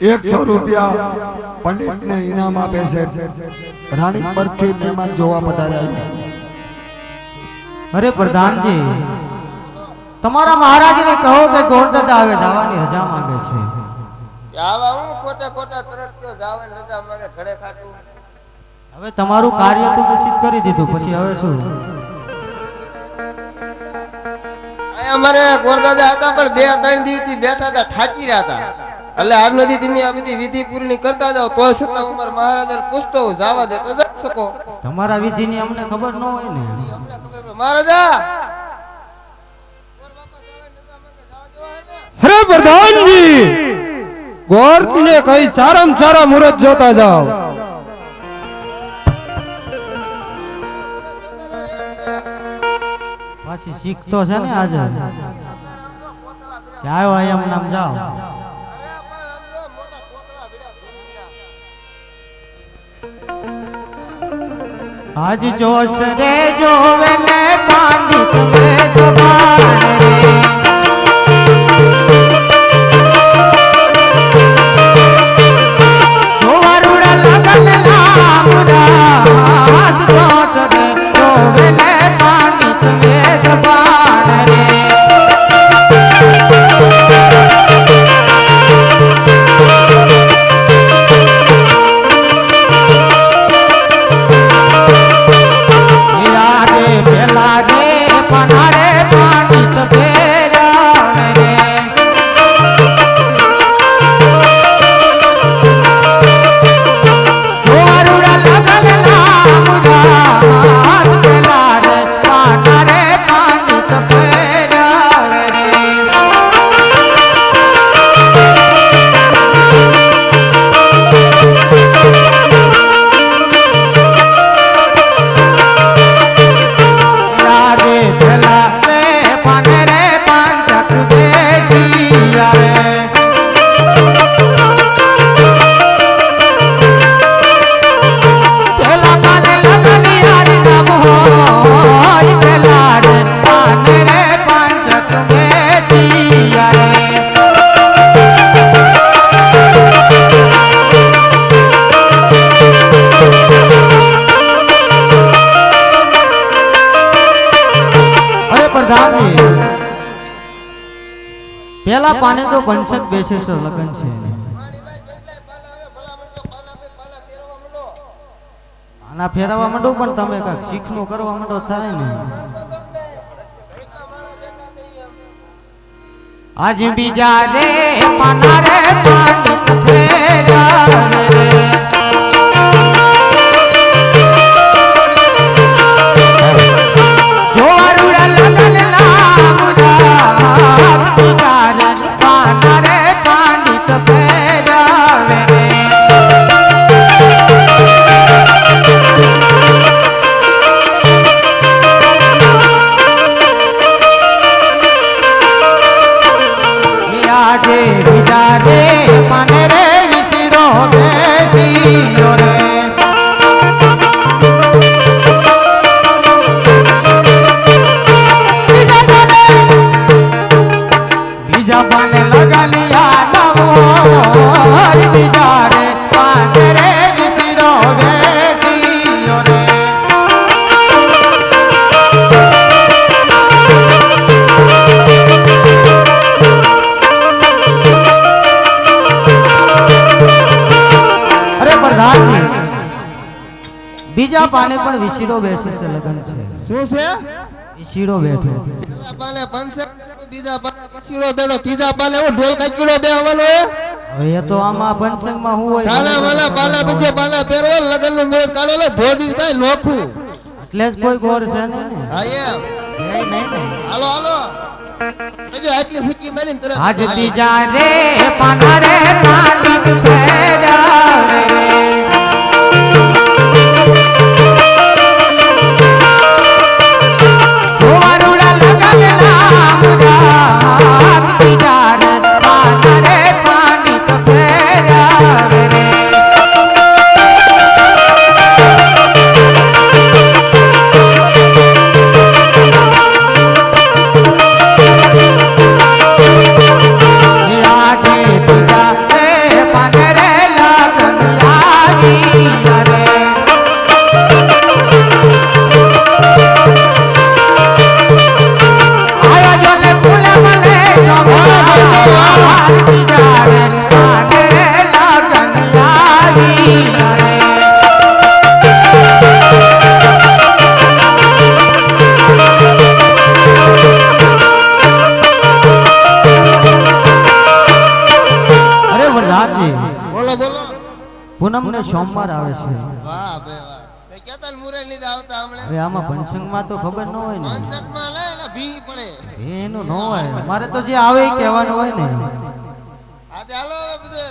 ₹100 पंडित ने इनाम आपे से रानी परथी मेहमान जोवा पधार्या। अरे प्रधान जी तमारा महाराज ने कहो के गोरदादा आवे जावानी रजा मांगे छे। આવા હું કોટા કોટા તરત તો જાવન રજા માંગે ઘરે ખાટું। હવે તમારું કાર્ય તો નિશ્ચિત કરી દીધું પછી હવે શું? આ અમારે ગોરદાદા હતા પણ 2-3 દિવસથી બેઠા હતા ઠાકી રહ્યા હતા એટલે આજ નદી તમે આ બધી વિધિ પૂરી કરતા જાવ તો છતાં ઉમર મહારાજાને પૂછતો જાવા દે તો જઈ શકો। તમારા વિધિની અમને ખબર ન હોય ને। અમને ખબર મહારાજા अरे प्रधान जी गौर ने कई सारा सारा मुहूर्त जोता जाओ। पाછી શીખતો છે ને આજે આવ્યો એમ નામ જાઓ। आज जोश रे जोवे ने पंडित में दबाण रे પેલા પાને તો પંચક બેસે છે લગન છે આના ફેરવા માંડો પણ તમે કાક શીખનું કરવા માંડો થાય ને। આજ બીજા રે પાના રે પાંડિત ફેરા રે બીજા પાને પણ વિસીડો બેસે છે લગન છે। શું છે? વિસીડો બેઠો પેલા પાને પંચક બીજા પાને વિસીડો બેઠો ત્રીજા પાને હું ઢોલ કાકીડો બેહવાનો હે। હવે એ તો આમાં પંચકમાં હું હોય સાલા વાલા પાલા બીજે પાલા પહેરવો લગન નું મેળ કાઢો લે ભોડી થાય નોખું એટલે જ કોઈ ગોર છે ને। હા એમ નહીં હાલો હાલો જો આટલી ફૂકી મારીને તરત આજ ત્રીજા રે પાના રે પાંડિત ફેરા રે पाने પૂનમ ને સોમવાર આવે છે. વાહ બે વાહ તે કેતા મુરલ ની આવતા હમણે હવે આમાં પંચંગમાં તો ખબર ન હોય ને, પંચકમાં લે ને ભી પડે એનું ન હોય, મારે તો જે આવે એ કહેવાનું હોય ને. આજે હાલો બધે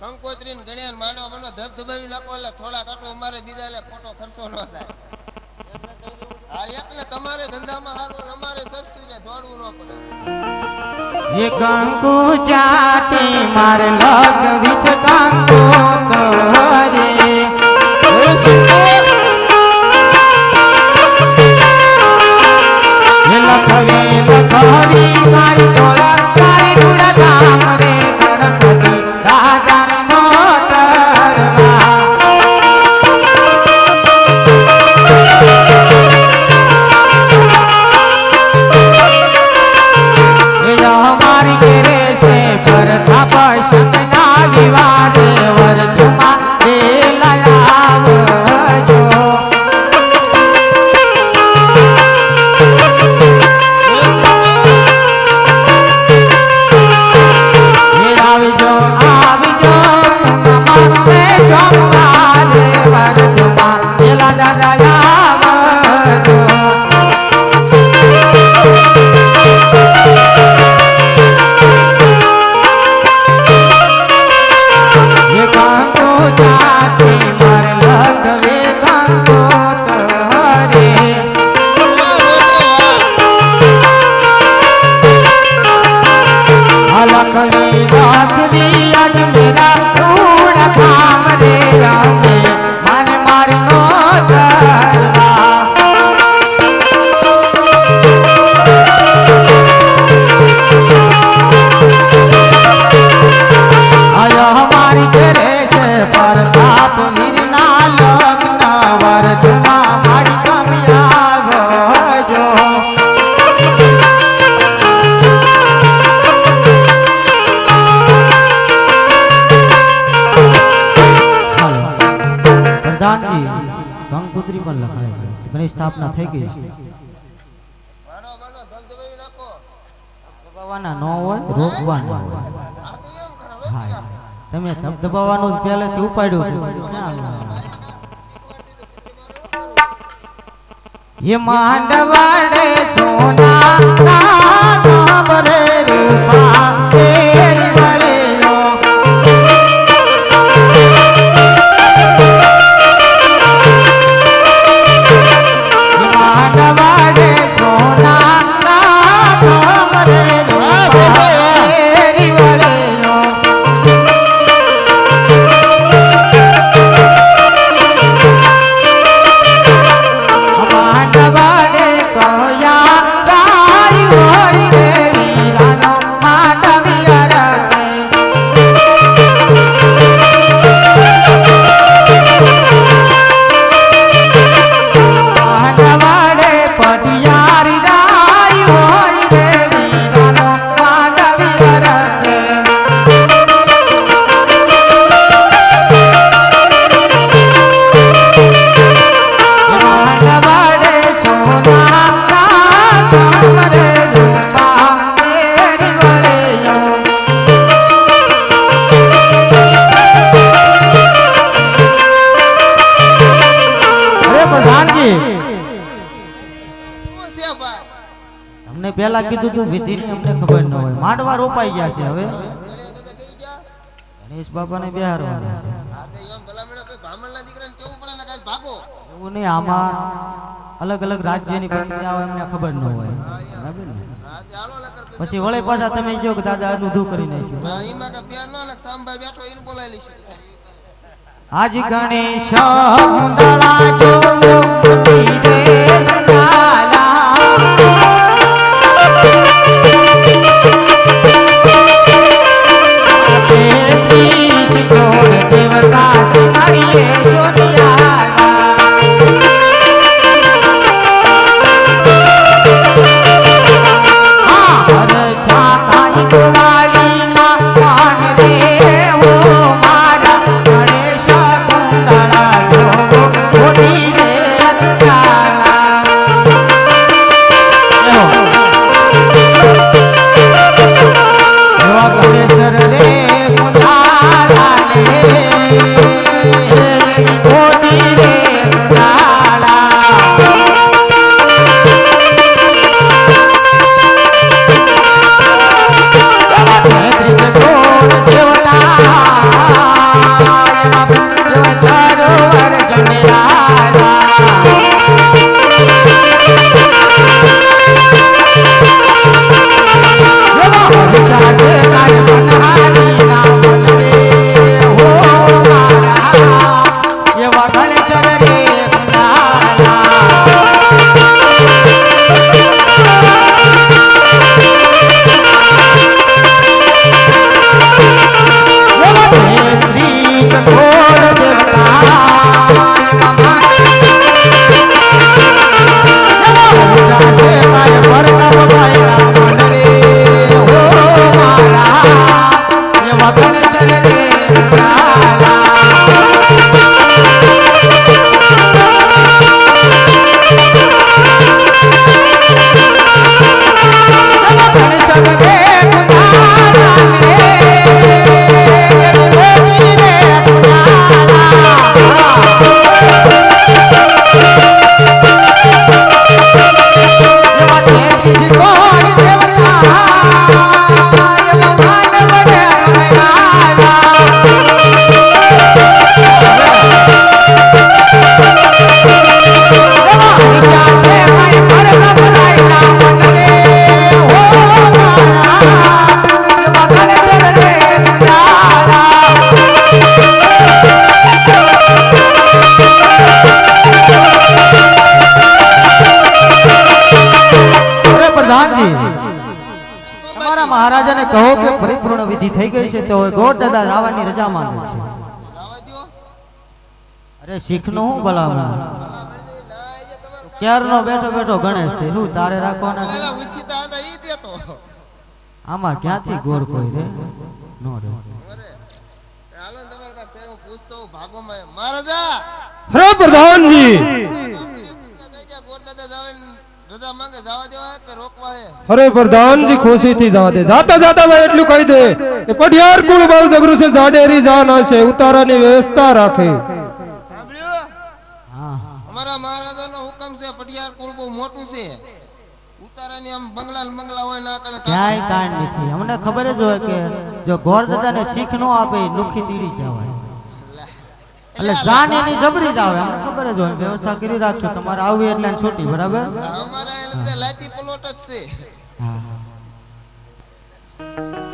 કંકોત્રી ને ગણ્યા માંડવા બનો ધબધબાવી નાખો એટલે થોડા કાટો અમારે બીજા લે ખોટો ખર્ચો ન થાય. આ એકને તમારે ધંધામાં હારું અમારે સસ્તું છે દોડવું ન પડે. ये कंकु जाती मारे लग विच कंकु तोरे ये लखवे लखवी मारी तोला तारी दुड़ा धाम रे गणपति दादा मोतरवा કંકોત્રી પણ લખાય છે, ગણેશ સ્થાપના થઈ ગઈ છે. વાડો વાડો ધબધબાવી નાખો દબાવવાના ન હોય, રોકવાના હોય. આ તો એમ કરો હા, તમે દબાવવાનું પહેલેથી ઉપાડ્યું છે. ये मांडवाड़े सोना नाम रे रूपा तेरी बड़े मांडवाड़े सोना नाम रे रूपा तेरी बड़े मांडवाड़े कया गाय होई रे वीरानो मांडविया रते मांडवाड़े पटियारी राय होई रे वीरानो मांडविया रते मांडवाड़े सोना नाम रे रूपा तेरी बड़े अरे प्रधान जी, શું છે ભાઈ તમને પહેલા કીધું તું વિધિની અમને ખબર ન હોય. માંડવા રોપાઈ ગયા છે, હવે ગણ્યા તો બેહી ગયા ગણેશ બાપાને બેહારવાના છે. આ તો એમ ભલામણ ભાઈ બ્રાહ્મણના દીકરાને કેવું પડે ને કાંઈ ભાગો એવું નહીં, આમાં અલગ અલગ રાજ્યની પ્રક્રિયા હોય, એમને ખબર ન હોય. બરાબર ને? આ તે હાલો નકર પછી વળે પાછા તમે જો કે દાદા ઊંધું કરી નાખ્યું. હા ઈમાં કે પ્યાર નો ને સામભાઈ બેઠો એને બોલાવી લઈશું આજ ગણેશ મુંદળા જોવો ધીરે ગંગાલા તેત્રીસ કરોડ દેવતા સિમરીએ જોડિયાલા મારા ગણેશ કુંદળા જોવો ધીરે ગંગાલા પ્રધાનજી તમારા મહારાજાને કહો કે પરિપૂર્ણ વિધિ થઈ ગઈ છે તો ગોર દાદા આવવાની રજા માંગે છે. જવા દ્યો. અરે શીખનું હું ભલામણ ક્યારનો બેઠો બેઠો ગણેશ છે શું તારે રાખવાના છે? પેલા ઉછીતા હતા ઈ દેતો. આમાં ક્યાંથી ગોર કોઈ રે નો રે. અરે હાલો ને તમારે કાંઈ હું પૂછતો હોઉં ભાગોમાં. મહારાજા અરે પ્રધાનજી ગોરદાદા જવાની રજા માંગે, જવા દેવા કે રોકવા હે? અરે પ્રધાનજી ખુશીથી જવા દે. જાતા જાતા ભાઈ એટલું કહી દે એ પઢિયાર કુળ બહુ જબરું છે, જાડેરી જાન હશે, ઉતારાની વ્યવસ્થા રાખે. સાંભળ્યું? હા અમારા મહારાજાનો હુકમ છે, પટિયાર કુળ બહુ મોટું છે, ઉતારાની આમ બંગલા ને બંગલા હોય ના કરે ક્યાંય તાણ નથી. અમને ખબર જ હોય કે જો ગોર દાદાને શીખ નો આપે લુખી તીડી જવાય એટલે જાન એની જબરી જ આવે. અમને ખબર જ હોય વ્યવસ્થા કરી રાખજો તમારે આવવી એટલે છૂટી બરાબર. અમારા એને બધા લાતી પલોટ જ છે.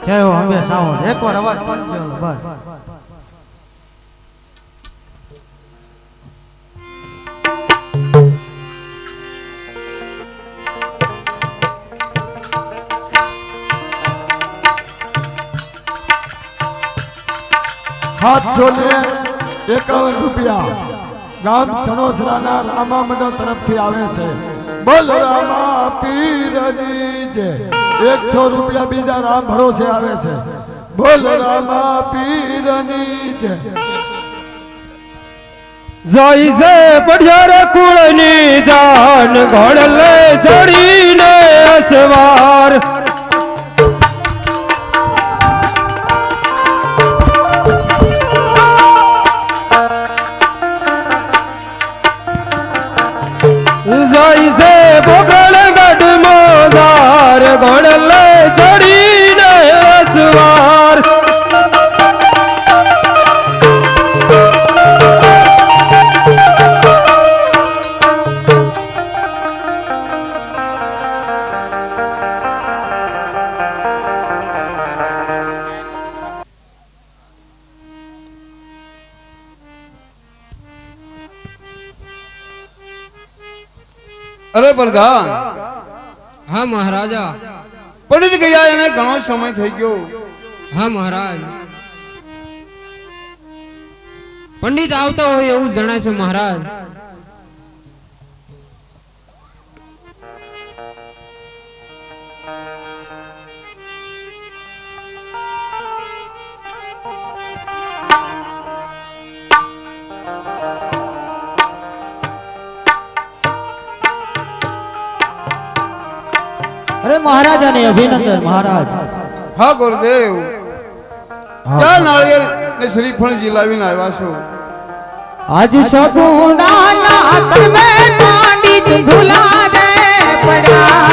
જય હો હવે સાવણ એકવાર અવાજ કરજો બસ. હાથ જોડે 51 રૂપિયા ગામ ચણોસરાના રામા મંડળ તરફથી આવે છે. બોલ રામા પીરની જય. 100 રૂપિયા બીજા રામ ભરોસે આવે છે. બોલ રામા પીરની જય. જાય છે પઢિયાર કુળની જાન, ઘોડલે ચડીને અસવાર. જાય છે બોગળ ગઢ મોદાર, ઘોડલે ચડીને અસવાર. અરે પ્રધાન, હા મહારાજા. પડી ગયા એને ઘણો સમય થઈ ગયો. હા મહારાજ. પંડિત આવતા હોય એવું જણાય છે મહારાજ. અરે મહારાજાને અભિનંદન મહારાજ. હા ગુરુદેવ, ક્યાં નાળિયેર ને શ્રીફળ જીલાવીને આવ્યા છો? આજ સગુણાના કર્મે પાંડિત ભૂલા રે પડ્યા.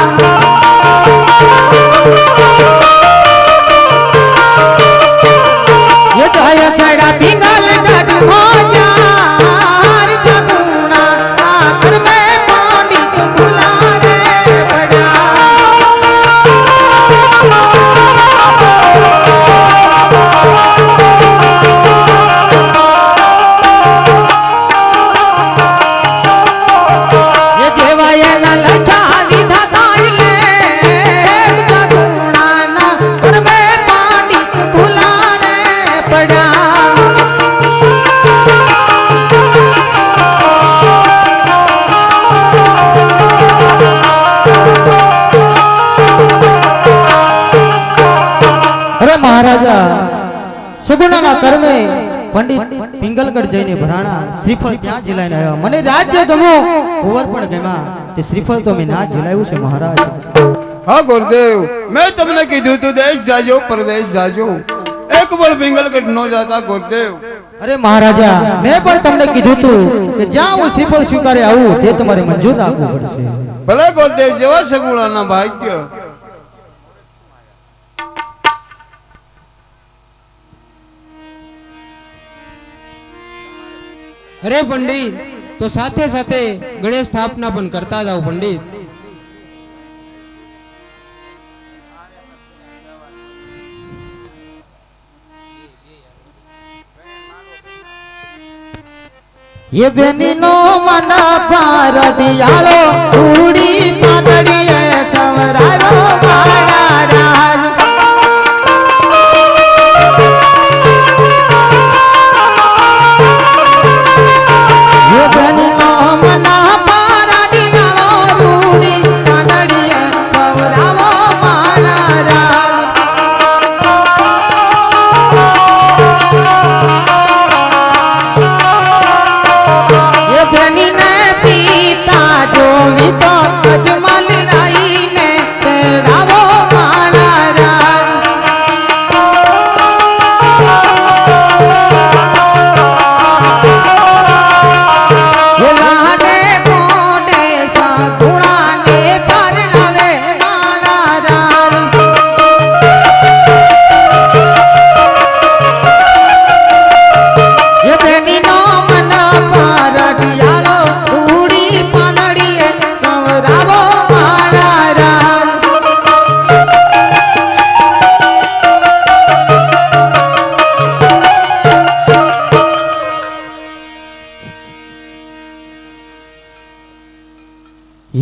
ये जाया चढ़ा पिंगल डग मोजार, सगुणाना कर्मे पंडित भूला रे पड़ा. ये जेवाया न लखा लीधा ताइले, सगुणाना कर्मे पंडित भूला रे पड़ा. અરે મહારાજા, સગુણાના કર્મે પંડિત પિંગલગઢ જઈને ભરાણા શ્રીફળ ત્યાં જીલાઈને આવ્યા. મને રાજ્ય ગમ્યું, કુંવર પણ ગમ્યા, તે શ્રીફળ તો મેં ના જીલાવ્યું છે મહારાજ. હા ગુરુદેવ, મેં તમને કીધું તું દેશ જાજો પરદેશ જાજો, એક પણ પિંગલગઢ નો જાતા ગુરુદેવ. અરે મહારાજા, મેં પણ તમને કીધું તું કે જ્યાં હું શ્રીફળ સ્વીકારે આવું તે તમારે મંજૂર રાખવું પડશે. ભલે ગુરુદેવ, જેવા સગુણાના ભાગ્ય. અરે પંડિત, તો સાથે સાથે ગણેશ સ્થાપના પણ કરતા જાઓ પંડિત. ये बेनीनो मना पार दियालो उड़ी पातड़ी छवरा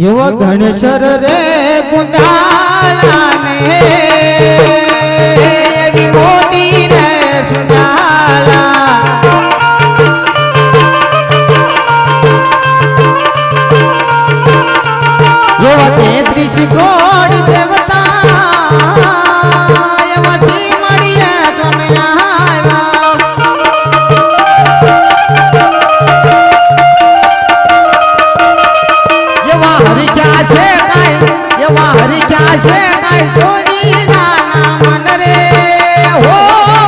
યુવ ગણેશર રે ગુંદાળાને એવી મોટી રે સુંદાળા એવા 33 ગોળ દેવતા એવા શિમળીએ તમે આવ્યા એવા હરિક્યા છે કાઈ સોની નાના મન રે હો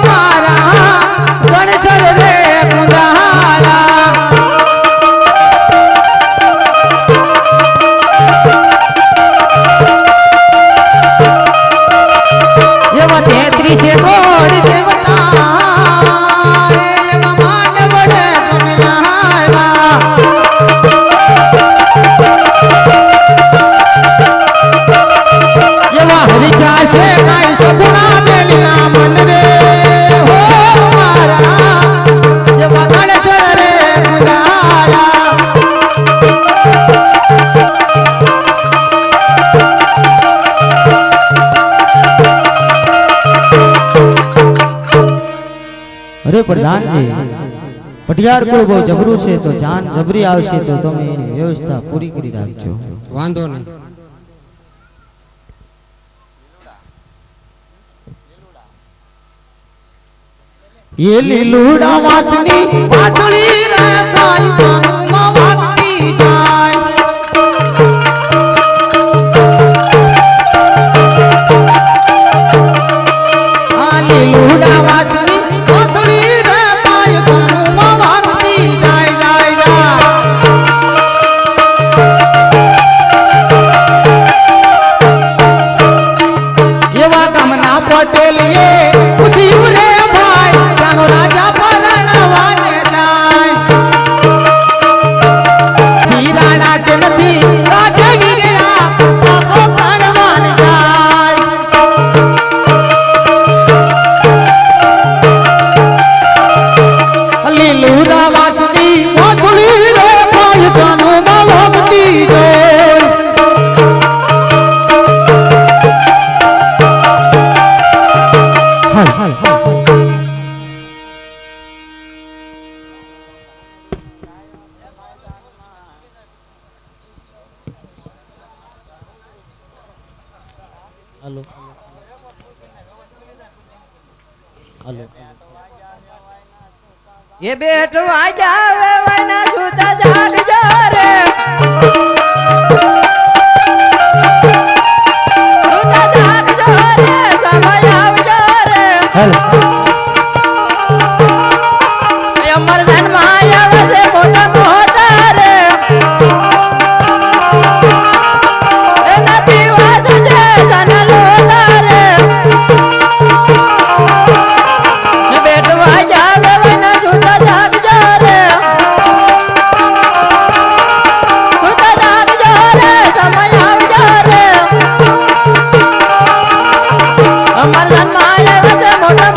મારા ગણેશ રે કુંડાળા એવા 33 ગોળ દેવતા એવા માનવ વડે દુનિયા એવા હરિકા છે કાઈ સગુણા બેલીના મન રે હો મારા એવા ગણેશ રે કુંડાળા અરે પ્રધાનજી પટિયાર કુળ બહુ જબરું છે તો જાન જબરી આવશે તો તમે એની વ્યવસ્થા પૂરી કરી રાખજો વાંધો નહીં. ये लीलूड़ा वासनी वासली रे गाय कानुमा वागती जाय आ लीलूड़ा वासनी वासली रे गाय कानुमा वागती जाय जाय जाय एवा गमना पटेल ये पूछ्યું રે ભાઈ જાનો રાજા પરણવાને જાય હીરાના કે નથી રાજે વીરા બાપો પરણવાને જાય લીલુડા વાસની વાસુડી રે ભાઈ જાનો ભગતી જોય હાય હાય ये बेटो आ जावे वना छूता जाग जा रे छूता जाग जा रे समय आव जा रे ये अमर धन माया वसे मोटा मोटा रे ए नबी वाद जे सन लोटा रे ये बेटो आ जावे वना छूता जाग जा रे छूता जाग जा रे समय आव जा रे अमर धन माया वसे मोटा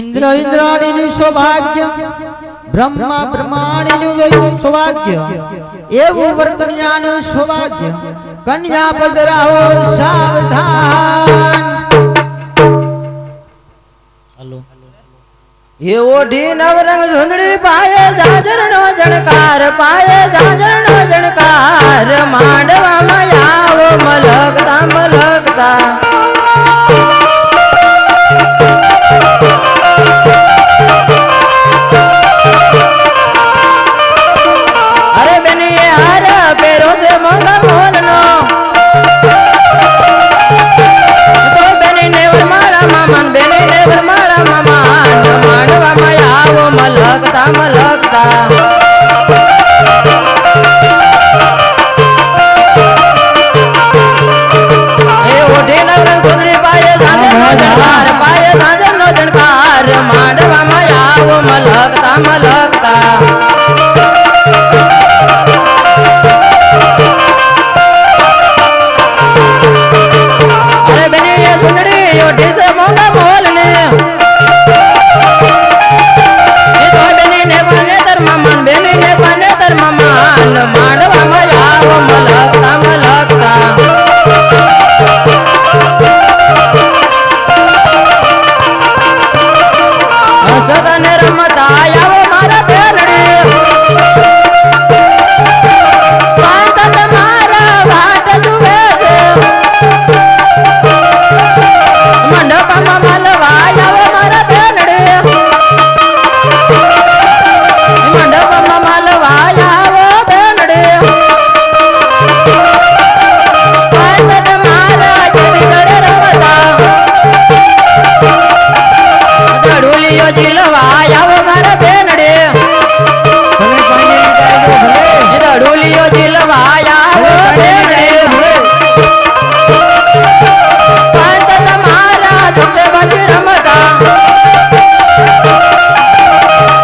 ઇન્દ્ર ઇન્દ્રાણીનું સૌભાગ્ય, બ્રહ્મા બ્રહ્માણીનું સૌભાગ્ય, એવું વર કન્યાનું સૌભાગ્ય. કન્યા પધરાવો સાવધાન. એ ઓઢી નવરંગ સુંદરી પાયે જાજરનો જણકાર, પાયે જાજરનો જણકાર, માંડવામાં આવો મલકતા મલકતા. અરે બેની હાર પેરો છે મોંઘા મોલનો, તો બેની ને મારા મામાન, બેની ને મારા મામાન, માંડવામાં આવો મલકતા મલકતા. એ ઓઢી નવરંગ સુંદરી પાયે જાજરનો જણકાર, પાયે જાજરનો જણકાર, માંડવામાં આવો મલકતા મલકતા. અરે બેની એ સુંદરી ઓઢી છે મોંઘા મોલને, એ તો બેની ને બને તર મામાન, બેની ને બને તર મામાન, માંડવામાં આવો મલકતા મલકતા. હસતા ને રમતા આવો મારા બેલડી, પાંત તમારા વાટ જુએ છે, મંડપમાં મલવા આવો મારા બેલડી, મંડપમાં મલવા આવો બેલડી. પાંત તમારા જેવી ગળે રમતા, દડુલીઓ ઝીલવા આવો મારા બેલડી, દડુલીઓ ઝીલવા આવો બેલડી. પાંચ તમારા ધોકે બાજી રમતા,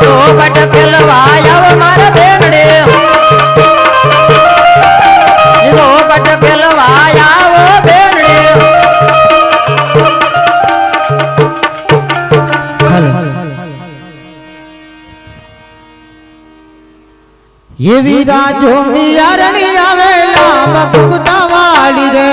તો બટ પેલવા આવો મારા બેલડી, તો બટ પેલવા આવો બેલડી. એવી રાજો મિયારણી આવેલા બકુટા વાળી રે,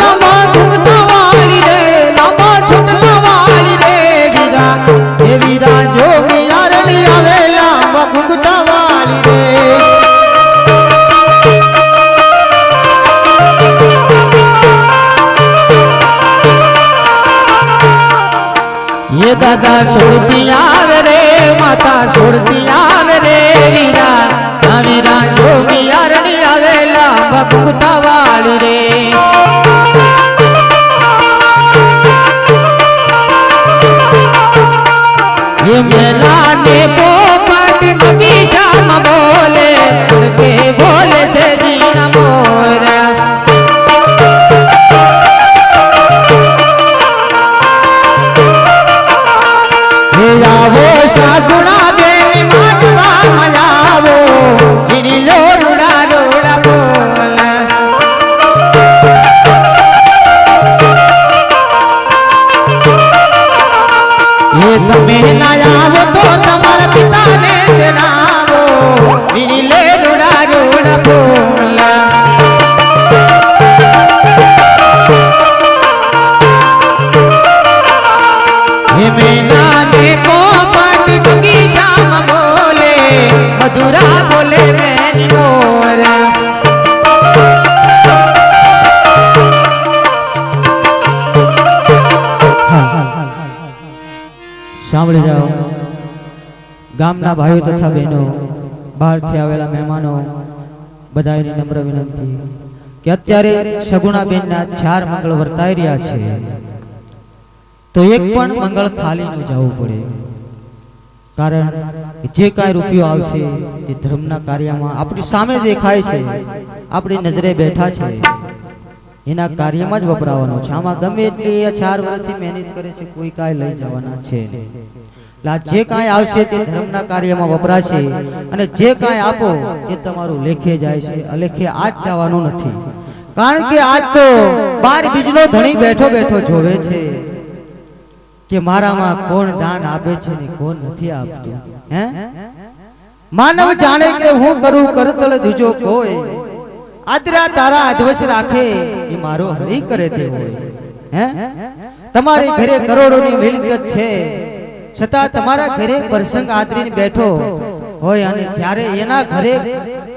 લાંબા ઘૂંઘટા વાળી રે, લાંબા છોટલા વાળી રે. વીરા એવી રાજો મિયારણી આવેલા બકુટા વાળી રે. ये दादा छोड़ती आवे रे, माता छोड़ती आवे रे. वीरा वीरा जो मियारणी आवेला बकुटा वाली रे. ये मेला ने पोपट बगीचा में बोले के बोले से जीना मोरा. आवो साधुना बेनी मानवा मजावो, इनी लोरुड़ा रोड़ा बोला. ये तमे ना आवो तो तुम्हारा पिता ने देनावो, इनी लोरुड़ा रोड़ा बोला. ये मेला ने पोपट बगीचा में बोले, मधुरा बोले मैंने मोरा. સાંભળી જાઓ ગામના ભાઈઓ તથા બહેનો, બહારથી આવેલા મહેમાનો, બધાની નમ્ર વિનંતી કે અત્યારે સગુણાબેનના 4 મંગળ વર્તાઈ રહ્યા છે, તો એક પણ મંગળ ખાલી ન જવું પડે. કારણ કે જે કાંઈ રૂપિયો આવશે તે ધર્મના કાર્યમાં આપણી સામે દેખાય છે, આપણી નજરે બેઠા છે, એના કાર્યમાં જ વપરાવાનો છે. આમાં ગમે એટલી 4 વર્ષથી મહેનત કરે છે, કોઈ કાંઈ લઈ જવાના છે નહીં. જે કાંઈ આવશે તે ધર્મના કાર્યમાં વપરાશે, અને જે કાંઈ આપો એ તમારું લેખે જાય છે, અલેખે આ જ જવાનું નથી. કારણ કે આજ તો 12 બીજનો ધણી બેઠો બેઠો જોવે છે કે મારામાં કોણ દાન આપે છે ને કોણ નથી આપતું. હે માનવ જાણે કે હું કરું કરતલ દીજો કોઈ, આદરા તારા અધવશ રાખે એ મારો હરી કરે તે હોય. હે તમારી ઘરે કરોડોની મિલકત છે, છતાં તમારા ઘરે પ્રસંગ આદરીને બેઠો હોય અને જ્યારે એના ઘરે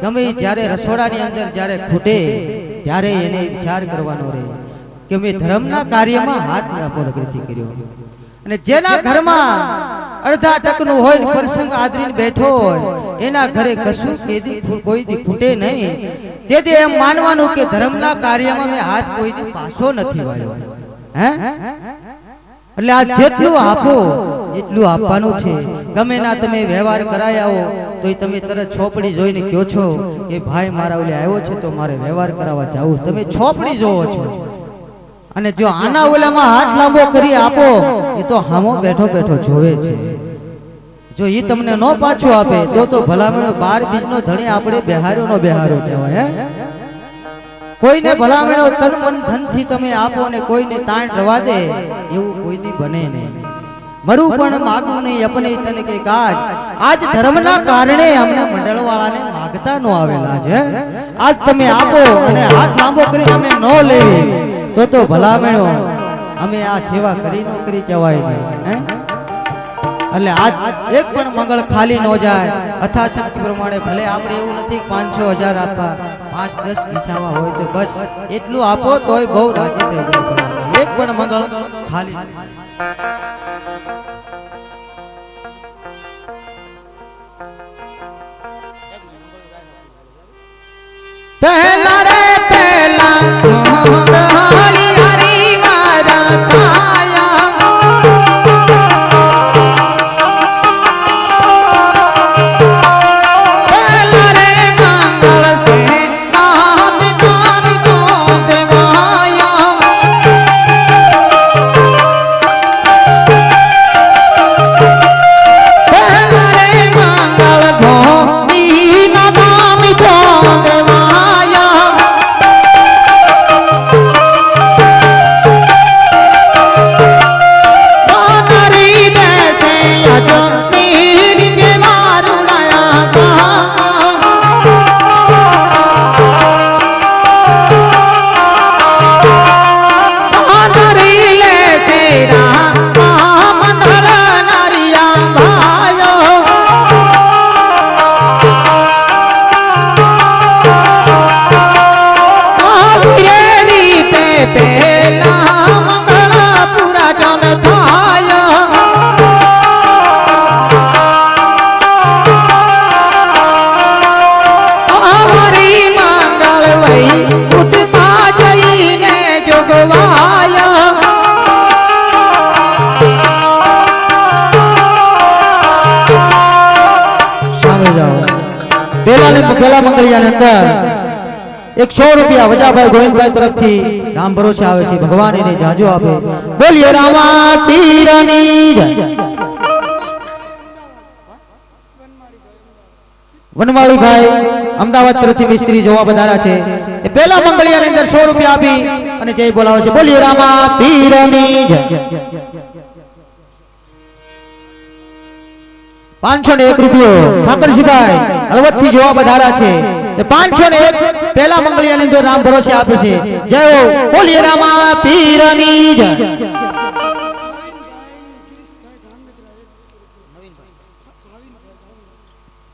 ગમે જ્યારે રસોડાની અંદર જ્યારે ખૂટે ત્યારે એને વિચાર કરવાનો રહે કે મેં ધર્મના કાર્યમાં હાથ લાંબો નથી કર્યો. અને જેના ઘરમાં અડધા ટકનું હોય પ્રસંગ આદરીને બેઠો હોય એના ઘરે કશું કેદી કોઈ દી ખૂટે નહીં. તેથી એમ માનવાનું કે ધર્મના કાર્યમાં મેં હાથ કોઈ દી પાછો નથી વાળ્યો. હે એટલે આ જેટલું આપો એટલું આપવાનું છે. ગમે ના તમે વ્યવહાર કરાય આવો તો તમે તરત છોપડી જોઈને કહો છો કે ભાઈ મારા ઓલે આવ્યો છે તો મારે વ્યવહાર કરાવવા જાવું, તમે છોપડી જોવો છો. અને જો આના ઓલામાં હાથ લાંબો કરી આપો એ તો હામો બેઠો બેઠો જોવે છે. જો એ તમને ન પાછું આપે તો ભલામણો 12 બીજનો ધણી આપણે બેહાર્યો નો બેહારો કહેવાય. કોઈને ભલામણો તન મન ધન થી તમે આપો ને કોઈને તાણ રવા દે એવું કોઈની બને નહીં. મરું પણ માગું નહીં અપને તને કે કાજ, આજ ધર્મના કારણે અમને મંડળવાળાને માગતા નો આવેલા છે. આજ તમે આપો અને હાથ લાંબો કરીને અમે ન લેવી તો ભલામણો અમે આ સેવા કરી નો કરી કહેવાય નહીં. એટલે આજ એક પણ મંગળ ખાલી ન જાય. અથાશક્તિ પ્રમાણે ભલે આપણે એવું નથી 500,000 આપવા, 5-10 ખીચાવા હોય તો બસ એટલું આપો તોય બહુ રાજી થઈ જાય. એક પણ મંગળ ખાલી પહેલા રે પહેલા મોહંગલી હરી મારા કાયા, પહેલા રે મંગળ સે નાદ દાન જો દેવાયા, પહેલા રે મંગળ ભોમી ના દાન જો દેવાયા, પેલા મંગળિયાની અંદર 100 રૂપિયા વજાભાઈ ગોવિંદભાઈ તરફથી રામ ભરોસે આવે છે. ભગવાન એને જાજો આપે. બોલીએ રામા પીરની જય. વનવાળી ભાઈ અમદાવાદ તરફથી મિસ્ત્રી જોવા વધારા છે. એ પેલા મંગળિયાની અંદર 100 રૂપિયા આપી અને જય બોલાવે છે. બોલીએ રામા પીરની જય. 501 રૂપિયો ઠાકરજીભાઈ હળવદથી જોવા વધારા છે. 501 પેલા મંગળિયાની અંદર રામ ભરોસે આપે છે. જય હો બોલીએ રામા પીરની જય.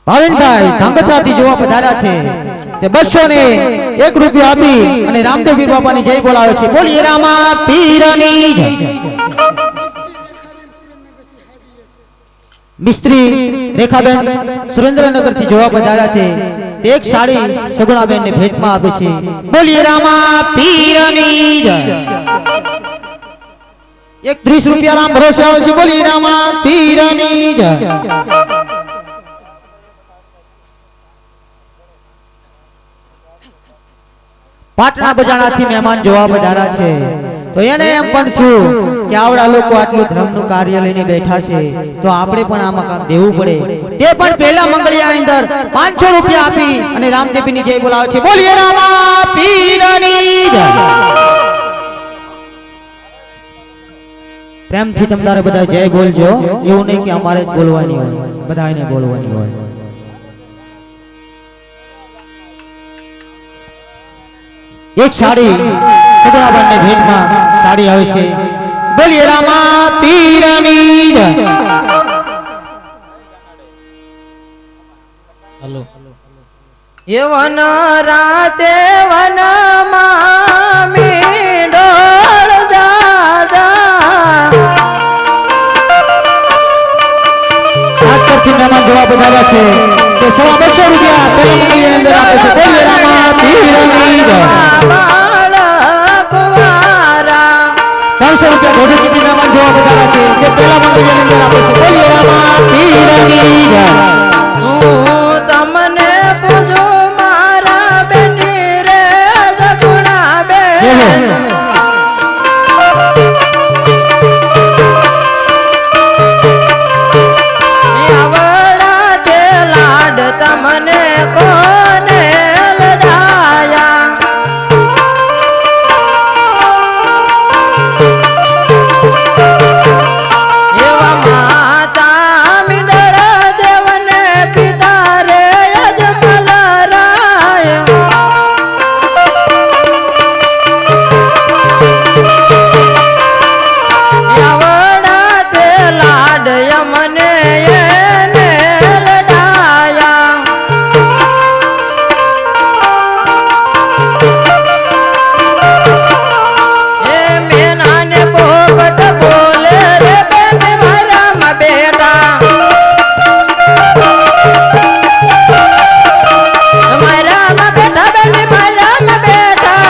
ભાવિનભાઈ ધાંગધ્રાથી જોવા પધાર્યા છે. તે 201 રૂપિયા આપી અને રામદેવ પીર બાપાની જય બોલાવે છે. બોલીએ રામા પીરની જય. મિસ્ત્રી રેખાબેન સુરેન્દ્રનગર થી જોવા પધાર્યા છે. તે એક સાડી સગુણાબેન ને ભેટમાં આપે છે. બોલીએ રામા પીરની જય. 30 રૂપિયા રામ ભરોસે આવે છે. બોલીએ રામા પીરની જય. પાટણા બજાણાથી મહેમાન જોવા પધાર્યા છે. તો એને એમ પણ થયું કે આવડા લોકો આટલું ધર્મનું કાર્ય લઈને બેઠા છે તો આપણે પણ આમાં કામ દેવું પડે. તે પણ પહેલા મંગળિયાની અંદર 500 રૂપિયા આપી અને રામદેવીની જય બોલાવે છે. બોલીએ રામા પીરની જય. પ્રેમથી તમારે બધા જય બોલજો. એવું નહીં કે અમારે જ બોલવાની હોય, બધાને બોલવાની હોય. એક સાડી સગુણાબાને ભેટમાં સાડી આવે છે. બોલીએ રામા પીરની જય. યવન રાતે વનમાં મીંડોળ જાજા આજથી મહેમાન જોવા બધાવ્યા છે તે 250 રૂપિયા પહેલા મંગળની અંદર આપે છે. બોલીએ રામા પીરની જય. બાળકવારા 300 રૂપિયા ઘોડી કીધી મહેમાન જોવા બધાવ્યા છે તે પહેલા મંગળની અંદર આપે છે. બોલીએ રામા પીરની જય. હું તમને પૂછું મારા બેની રે સગુણા બેન આવડા તે લાડ તમને કોને લડાયા એવા માતા મીંડળ દેવને પિતા રે અજમલ રાય આવડા તે લાડ યમને એને લડાયા એ મેનાને પોપટ બોલે રે બેન મારા બેટા મારા બેટા બેન મારા બેટા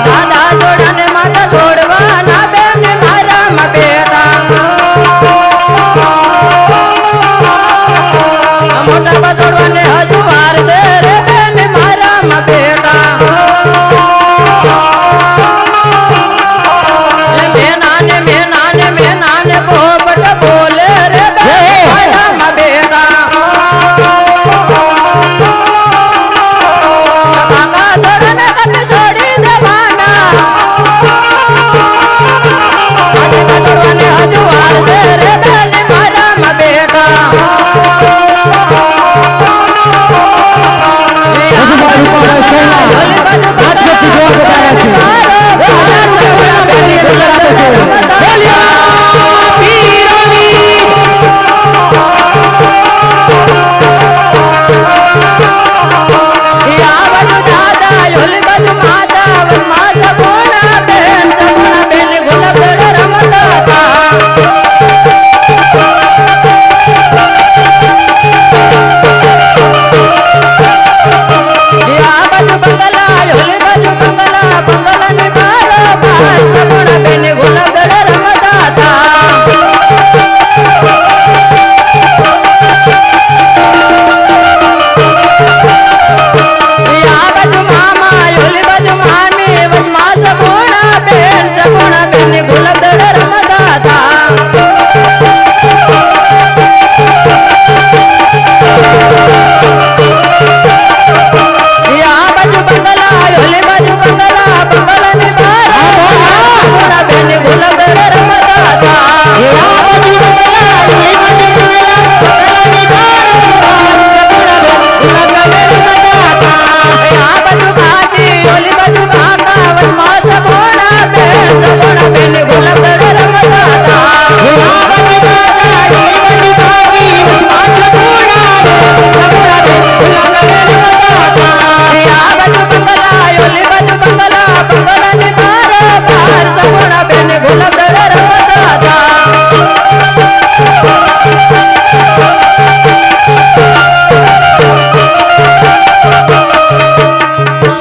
દાદા જોડાને માતા છોડવાના બેન મારા બેટા મોટા પછોડવાને હજુ વાર છે રે બેન મારા બેટા મેનાને પોપટ બોલે રે બેન મારા બેટા કાકા છોડને કપી છોડી દેવાના આજે પછોડવાને હજુ વાર છે રે બેન મારા બેટા આજથી જોવા બધાવ્યા છે 1000 રૂપિયા મંગળની અંદર આપે છે. બોલીએ રામા પીરની જય. આ બાજુ દાદા ઓલી બાજુ માતા વનમાં સગુણા બેન ગુલાબ રમતા હતા આ બાજુ બંગલા ઓલી બાજુ બંગલાની બારો બાર સગુણા બેન ગુલાબ રમતા હતા આ બાજુ મામા ઓલી બાજુ મામી વનમાં સગુણા બેન ગુલાબ રમતા હતા આ બાજુ બંગલા ઓલી બાજુ બંગલાની બાર સગુણા બેન ગુલાબ રમતા હતા આ બાજુ બંગલા, ઓલી બાજુ બંગલા, બંગલાની બહાર આ બાજુ કાકી ઓલી બાજુ કાકા વનમાં સગુણા બેન ગુલાબ રમતા હતા આ બાજુ કાકા, ઓલી બાજુ કાકી, વચમાં સગુણા બેન, સગુણા બેન ગુલાબ રમતા હતા. આ બાજુ બંગલા ઓલી બાજુ બંગલાની બાર સગુણા બેન ગુલાબ રમતા હતા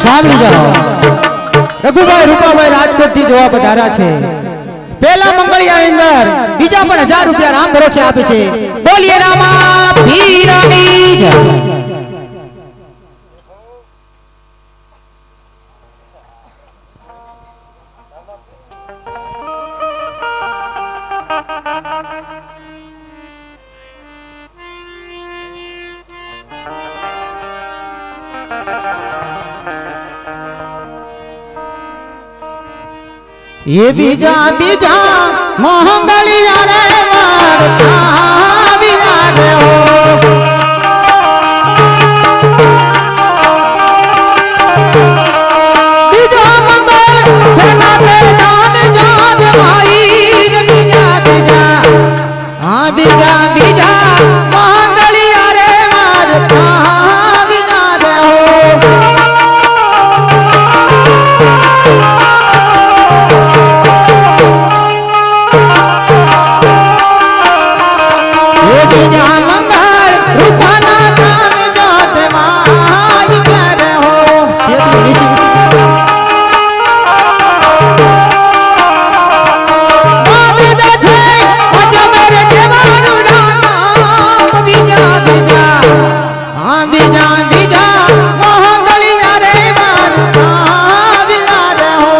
સાંભળી જાઓ. રઘુભાઈ રૂપાભાઈ રાજકોટથી જોવા પધાર્યા છે. પહેલા મંગળિયાની અંદર બીજા પણ 1000 રૂપિયા રામ ભરોસે આપે છે. બોલીએ રામા પીરની જય. એ બીજા બીજા મોહંગલિયા રે વારતા વિરાજ હો બીજા મંગળ છેલા તે જાન જાન ભાઈ રે બીજા બીજા હા બીજા બીજા મોહંગલિયા રે વારતા વિરાજ હો બીજા મંગળ રૂપાના દાન જાત માય કરે હો બીજા છે અજમેર જેવાનું નામ બીજા બીજા હા બીજા બીજા મોહંગલિયા રે મારતા વિલાર હો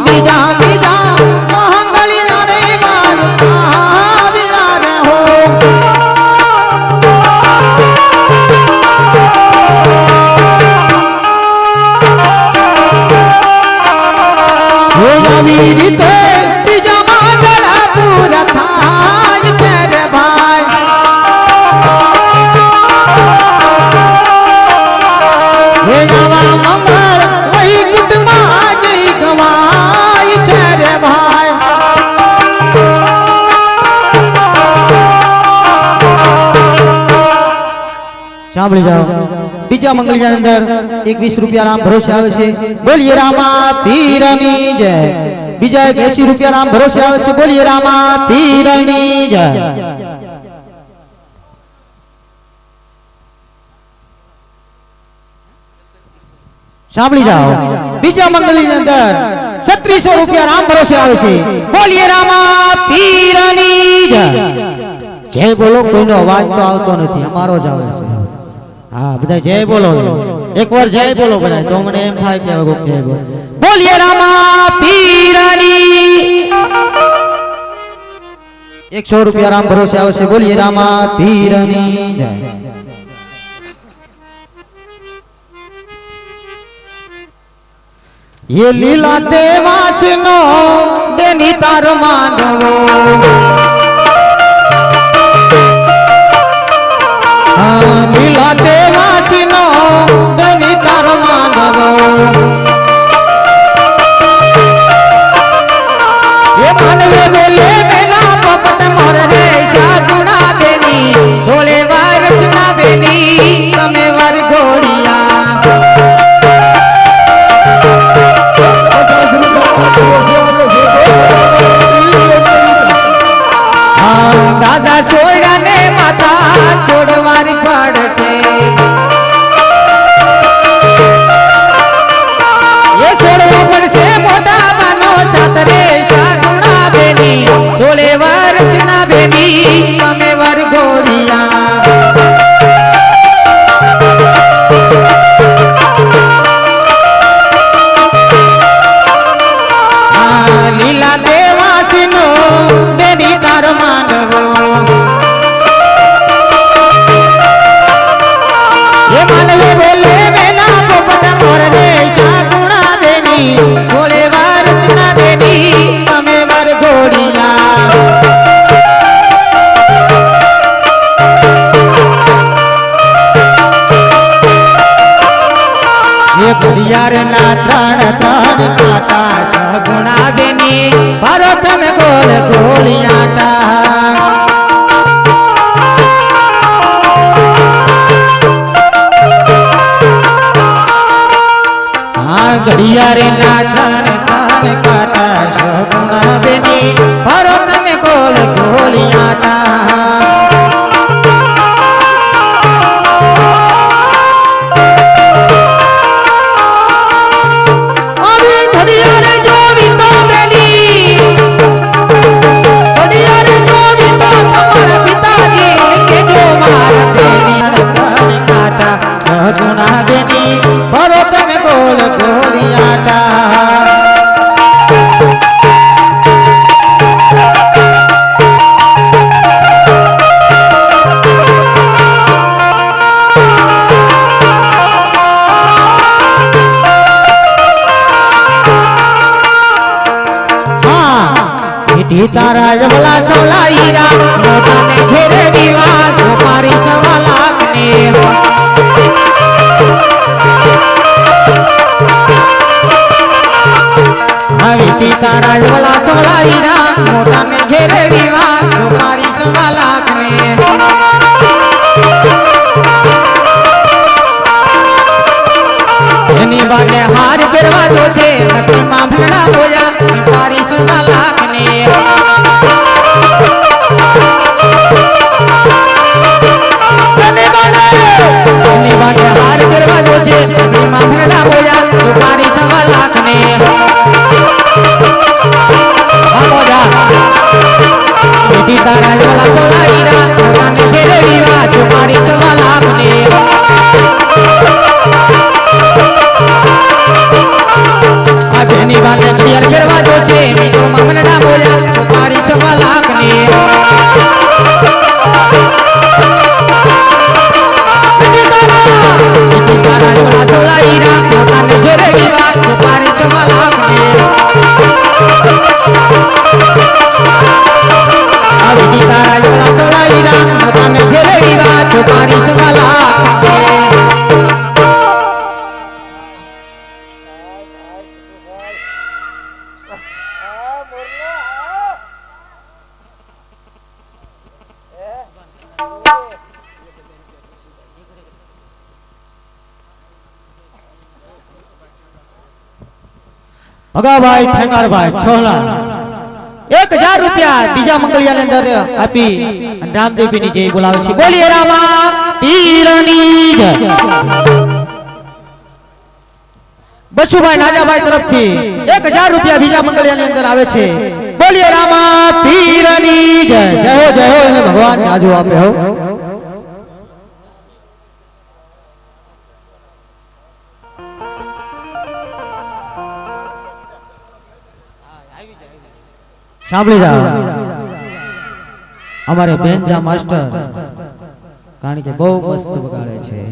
બીજા બીજા મોહંગલિયા રે વારતા વિલાર હો આવી રીતે બીજા માંગલા પૂરા થાય છે રે ભાઈ હે આવા મંગળ વહી કુટમાં જઈ ગવાય છે રે ભાઈ સાંભળી જાઓ બીજા મંગળની અંદર 21 રૂપિયા રામ ભરોસે આવે છે બોલીએ રામા પીરની જય બીજા 80 રૂપિયા રામ ભરોસે આવે છે બોલીએ રામા પીરની જય સાંભળી જાઓ બીજા મંગળની અંદર 3600 રૂપિયા રામ ભરોસે આવે છે બોલીએ રામા પીરની જય જય બોલો કોઈનો અવાજ તો આવતો નથી અમારો જ આવે છે હા બધા જય બોલો એકવાર જય બોલો બધા તો મને એમ થાય કે હવે કોક જય બોલો બોલીએ રામા પીરની 100 રૂપિયા રામ ભરોસે આવે છે બોલીએ રામા પીરની જય ये लीला देवास नो बेनी तार मांडवो हाँ लीला देवास नो बेनी तार मांडवो ये मानवे बोले मेला पपट मोर रे शागुणा बेनी छोले वारस ना बेनी तमे वर गोड़िया દાદા છોડ્યા ને માતા છોડવાની પડશે એ છોડવો પડશે મોટા બાનો છાતરે શાગુણા બેની છોડે વર્ષ ના બેની તમે વર ગોરિયા લીલા દેવાસી નો બેની તાર માંડવો એ માનવે બોલે મેલા પોપટ મોર રે શાગુણા બેની થોડે વાર ચના બેની તમે વર ગોડિયા એ ઘડિયાળ ના ત્રણ ત્રણ કાંટા સગુણા બેની ભરો તમે ગોળ ગોળિયાટા હા ઘડિયાળ ના ત્રણ ત્રણ કાંટા સગુણા બેની ભરો તમે ગોળ ગોળિયાટા ગુણા બેની ભરો તમે ગોળ ગોળિયાટા વીટી તારા જમલા સવલા હીરા મોટાને ઘેરે દીવા મારી 1.25 લાખની વીટી તારા જમલા સવલા હીરા મોટાને ઘેરે દીવા મારી 1.25 લાખની એની બાને હાર પહેરવા જો છે નથીમાં ભરણા બોયા મારી 1.25 લાખની એની બાને હાર પહેરવા જો છે નથીમાં ભરણા બોયા મારી 1.25 લાખની બેટી તારા જોલા જોલા હીરા મોટાને ઘેરે દીવા મારી 1.25 લાખની ની વાત ક્લિયર કરવા જો છે મીઠો મામલના બોલ્યા મારી 1.25 લાખની તારા જોલા જોલા હીરા મોટાને ઘેરે દીવા મારી 1.25 લાખની આવી તારા જોલા જોલા હીરા મોટાને ઘેરે દીવા મારી 1.25 લાખની અગાભાઈ ઠેંગારભાઈ છોલા 1000 રૂપિયા બીજા મંગળિયાની અંદર આપી રામદેવની જય બોલાવે છે બોલીએ રામા પીરની જય બસુભાઈ નાજાભાઈ તરફથી 1000 રૂપિયા બીજા મંગળિયાની અંદર આવે છે બોલીએ રામા પીરની જય જય હો અને ભગવાન જાજો આપે હો સાંભળી જાઓ અમારે બેનજા માસ્ટર કારણ કે બહુ મસ્ત વગાડે છે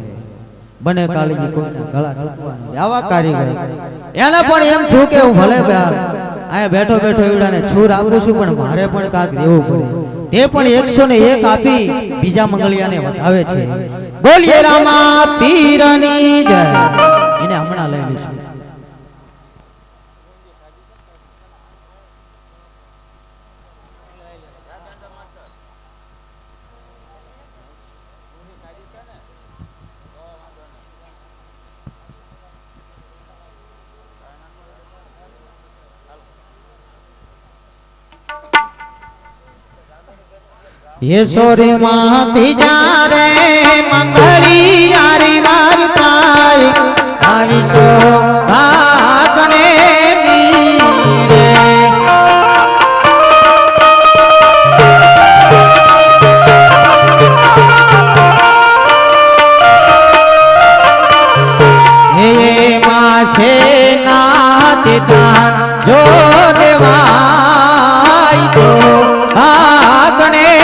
બને કાલીજી કોઈના ગળા રળકવાના આવા કારીગર એને પણ એમ છું કે હું ભલે અહીંયા બેઠો બેઠો એવડાને છૂર આપું છું પણ મારે પણ કાક દેવું પડે તે પણ 101 આપી બીજા મંગળિયાને વધાવે છે બોલીએ રામા પીરની જય એને હમણાં લઈ લઈશું ये सोरे माती जा रे मंगली यारी वारताई आई सो भागने मीरे ये मासे नाते जान जो देवाई तो भागने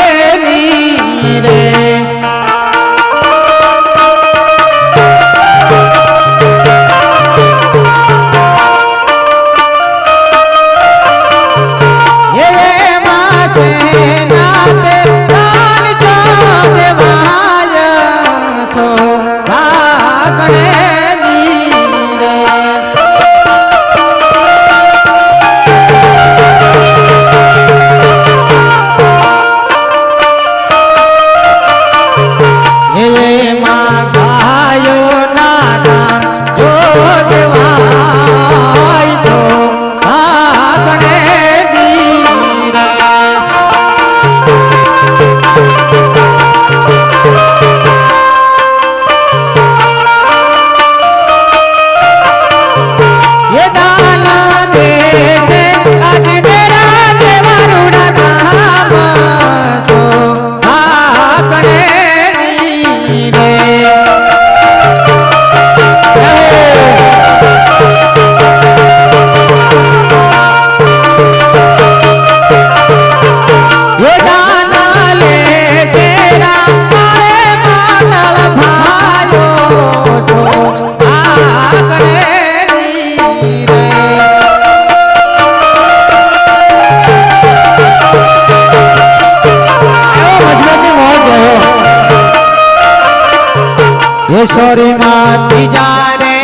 કેશોરી માં ત્રીજા રે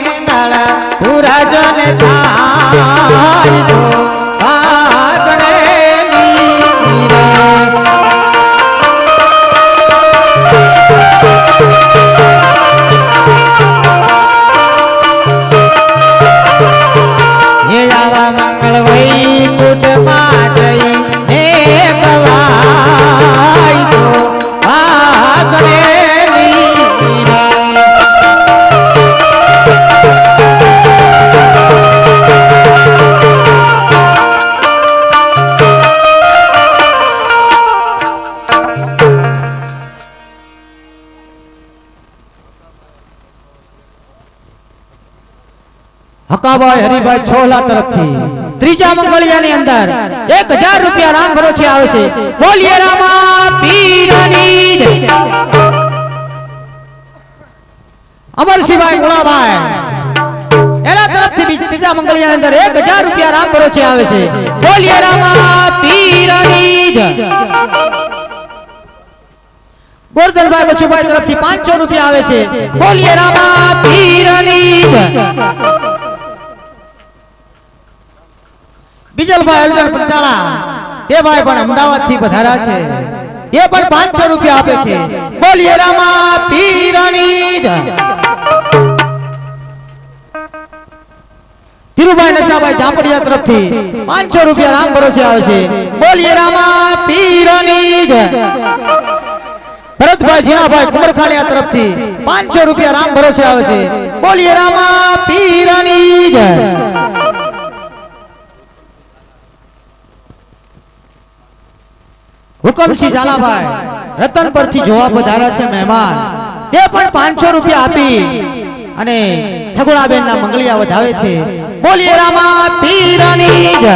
મંગળ પૂરા જન થાય જો આગણે નીરે હે આવા મંગળ વૈકુંઠ માં જઈ હે ગવાય તો આગણે નીરે હકાભાઈ હરિભાઈ છોલા તરફથી ત્રીજા મંગળિયાની અંદર 1000 રૂપિયા રામ ભરોસે આવે છે. બોલીએ રામા પીરની જય. અમરસિંહભાઈ મુળાભાઈ એના તરફથી ત્રીજા મંગળિયાની અંદર 1000 રૂપિયા રામ ભરોસે આવે છે. બોલીએ રામા પીરની જય. ગોરધનભાઈ બચુભાઈ તરફથી 500 રૂપિયા આવે છે. બોલીએ રામા પીરની જય. બીજલભાઈ અર્જન પંચાલા તે ભાઈ પણ અમદાવાદ થી પધાર્યા છે. એ પણ 500 રૂપિયા આપે છે. બોલીએ રામા પીરની જય. ધીરુભાઈ નશાભાઈ ઝાપડિયા તરફથી 500 રૂપિયા રામ ભરોસે આવે છે. બોલીએ રામા પીરની જય. ભરતભાઈ જીણાભાઈ કુમરખાનિયા તરફથી 500 રૂપિયા રામ ભરોસે આવે છે. બોલીએ રામા પીરની જય. હુકમસિંહ ઝાલાભાઈ રતન પરથી જોવા પધાર્યા છે મહેમાન. તે પણ 500 રૂપિયા આપી અને સગુણાબેન ના મંગળિયા વધાવે છે. બોલીએ રામા પીરની જય.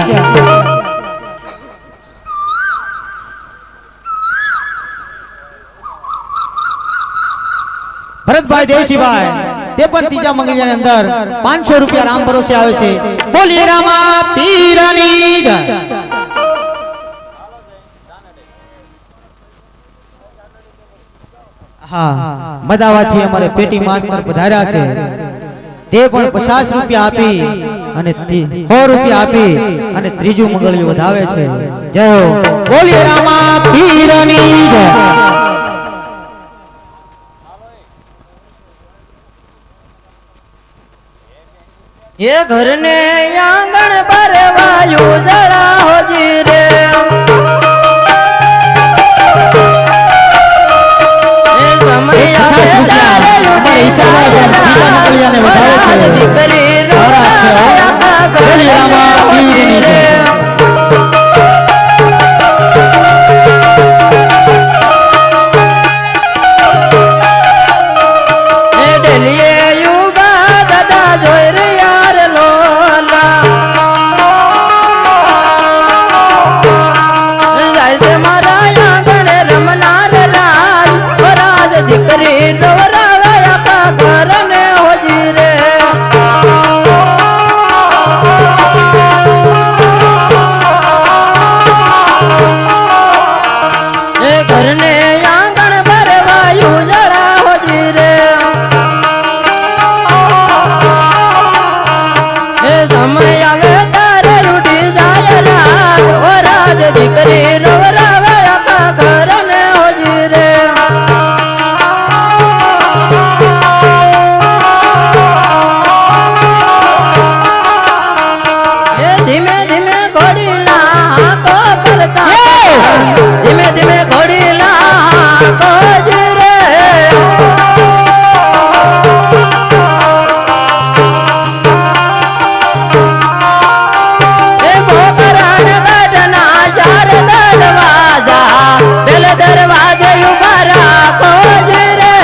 ભરતભાઈ દેવસીભાઈ તે પણ ત્રીજા મંગળિયાની અંદર 500 રૂપિયા રામ ભરોસે આવે છે. બોલીએ રામા પીરની જય. હા મદાવાથી અમારે પેટી માસ્ટર પધાર્યા છે. તે પણ 50 રૂપિયા આપી અને 100 રૂપિયા આપી અને ત્રીજું મંગળિયું વધાવે છે. જય હો. બોલીએ રામા પીરની જય. ये घर ने आंगन पर वायु जला हो जी रे ये समय आवे तारे અમારે ઈશાભાઈ ત્રીજા મંગળિયાને વધાવે છે. दीकरी रोया બોલીએ રામા પીરની જય. ए डलिए युगा दादा जोई रे यार लोला जैसे मारा आंगन रमनार राज राज दीकरी दोराया का घर ने हो जी रे ए घर ने आंगन पर वायु जड़ा हो जी रे ए समय आवे तारे उठी जाए राज ओ राज दीकरी रोरावे का घर ने हो जी रे ए धीमे धीमे घोड़ी ला को करता धीमे धीमे घोड़ी ला को जी रे ए भोकरान गढ़ना चार दरवाजा बेल दरवाजे उबारा को जी रे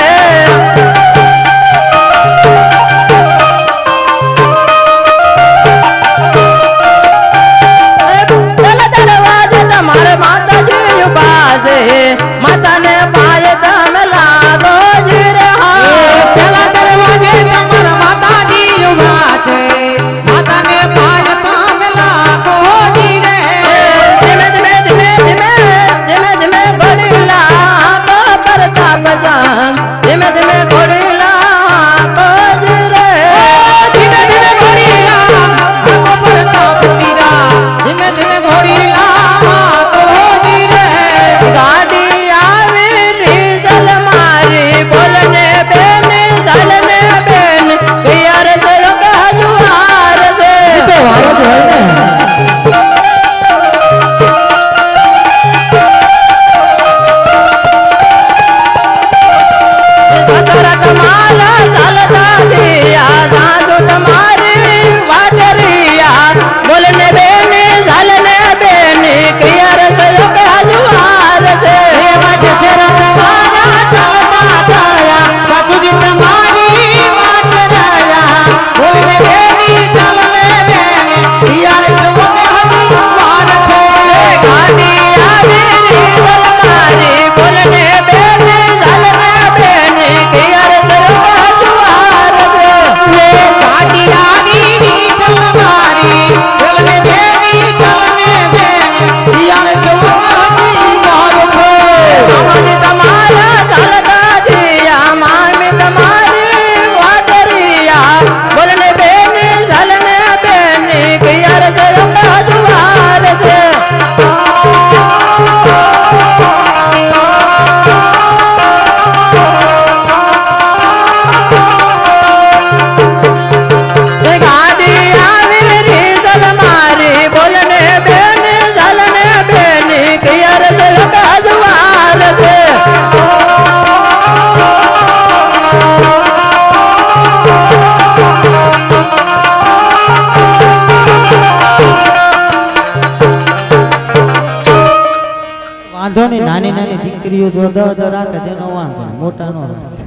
વાંધો નહીં, નાની નાની દીકરીઓ જો દ રાખે તેનો વાંધો નહીં, મોટા નો રાખે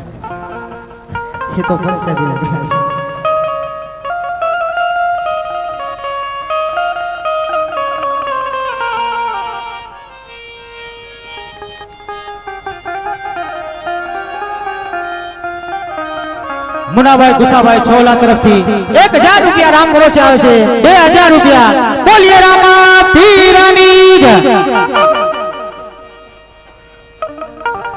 એ તો પરસાદી રહ્યા છે. મુનાભાઈ ગુસાભાઈ છોલા તરફથી 1000 રૂપિયા રામ ભરોસે આવે છે. 2000 રૂપિયા બોલીએ રામા પીરની જય.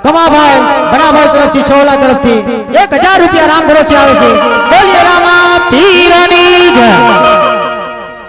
કમાભાઈ બનાભાઈ તરફથી છોલા તરફથી 1000 રૂપિયા રામ ભરોસે આવે છે. બોલીએ રામા પીરની જય.